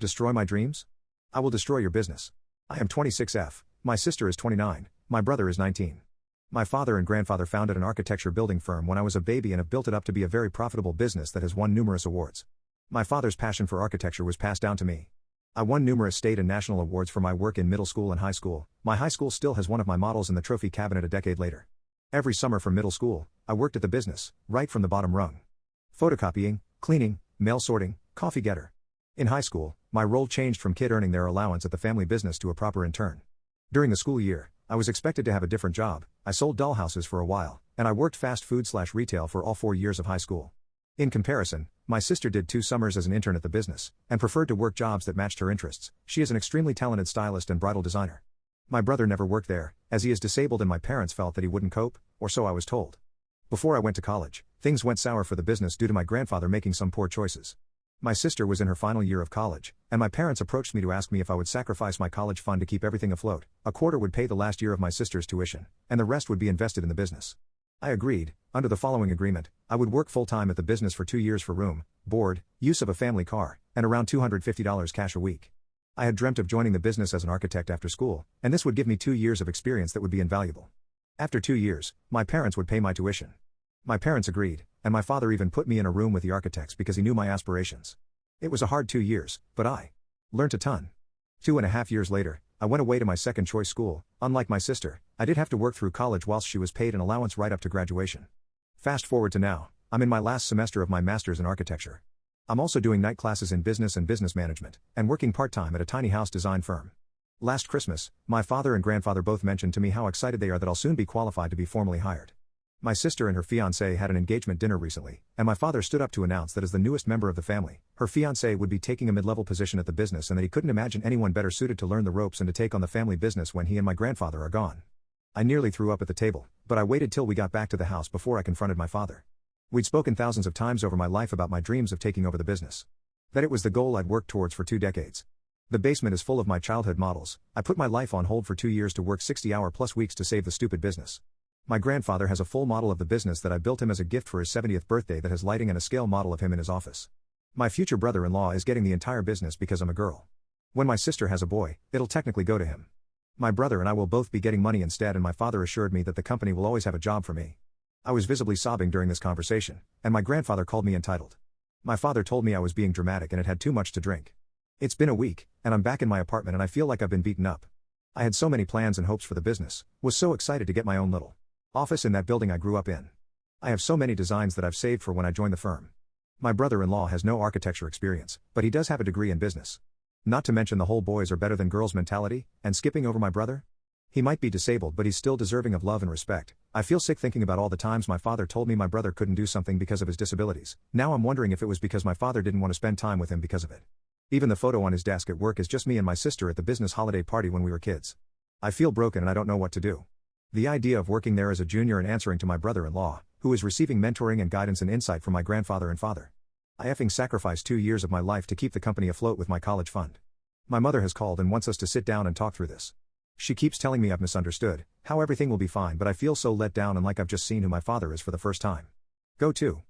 Destroy my dreams? I will destroy your business. I am 26F, my sister is 29, my brother is 19. My father and grandfather founded an architecture building firm when I was a baby and have built it up to be a very profitable business that has won numerous awards. My father's passion for architecture was passed down to me. I won numerous state and national awards for my work in middle school and high school. My high school still has one of my models in the trophy cabinet a decade later. Every summer from middle school, I worked at the business, right from the bottom rung. Photocopying, cleaning, mail sorting, coffee getter. In high school, my role changed from kid earning their allowance at the family business to a proper intern. During the school year, I was expected to have a different job. I sold dollhouses for a while, and I worked fast food/retail for all 4 years of high school. In comparison, my sister did 2 summers as an intern at the business, and preferred to work jobs that matched her interests. She is an extremely talented stylist and bridal designer. My brother never worked there, as he is disabled and my parents felt that he wouldn't cope, or so I was told. Before I went to college, things went sour for the business due to my grandfather making some poor choices. My sister was in her final year of college, and my parents approached me to ask me if I would sacrifice my college fund to keep everything afloat. A quarter would pay the last year of my sister's tuition, and the rest would be invested in the business. I agreed. Under the following agreement, I would work full-time at the business for 2 years for room, board, use of a family car, and around $250 cash a week. I had dreamt of joining the business as an architect after school, and this would give me 2 years of experience that would be invaluable. After 2 years, my parents would pay my tuition. My parents agreed, and my father even put me in a room with the architects because he knew my aspirations. It was a hard 2 years, but I learned a ton. 2.5 years later, I went away to my second choice school. Unlike my sister, I did have to work through college whilst she was paid an allowance right up to graduation. Fast forward to now, I'm in my last semester of my master's in architecture. I'm also doing night classes in business and business management, and working part-time at a tiny house design firm. Last Christmas, my father and grandfather both mentioned to me how excited they are that I'll soon be qualified to be formally hired. My sister and her fiancé had an engagement dinner recently, and my father stood up to announce that as the newest member of the family, her fiancé would be taking a mid-level position at the business and that he couldn't imagine anyone better suited to learn the ropes and to take on the family business when he and my grandfather are gone. I nearly threw up at the table, but I waited till we got back to the house before I confronted my father. We'd spoken thousands of times over my life about my dreams of taking over the business. That it was the goal I'd worked towards for 2 decades. The basement is full of my childhood models. I put my life on hold for 2 years to work 60-hour-plus weeks to save the stupid business. My grandfather has a full model of the business that I built him as a gift for his 70th birthday that has lighting and a scale model of him in his office. My future brother-in-law is getting the entire business because I'm a girl. When my sister has a boy, it'll technically go to him. My brother and I will both be getting money instead, and my father assured me that the company will always have a job for me. I was visibly sobbing during this conversation, and my grandfather called me entitled. My father told me I was being dramatic and had had too much to drink. It's been a week, and I'm back in my apartment and I feel like I've been beaten up. I had so many plans and hopes for the business, was so excited to get my own little office in that building I grew up in. I have so many designs that I've saved for when I join the firm. My brother-in-law has no architecture experience, but he does have a degree in business. Not to mention the whole boys are better than girls mentality, and skipping over my brother? He might be disabled, but he's still deserving of love and respect. I feel sick thinking about all the times my father told me my brother couldn't do something because of his disabilities. Now I'm wondering if it was because my father didn't want to spend time with him because of it. Even the photo on his desk at work is just me and my sister at the business holiday party when we were kids. I feel broken and I don't know what to do. The idea of working there as a junior and answering to my brother-in-law, who is receiving mentoring and guidance and insight from my grandfather and father. I effing sacrificed 2 years of my life to keep the company afloat with my college fund. My mother has called and wants us to sit down and talk through this. She keeps telling me I've misunderstood, how everything will be fine, but I feel so let down and like I've just seen who my father is for the first time. Go to.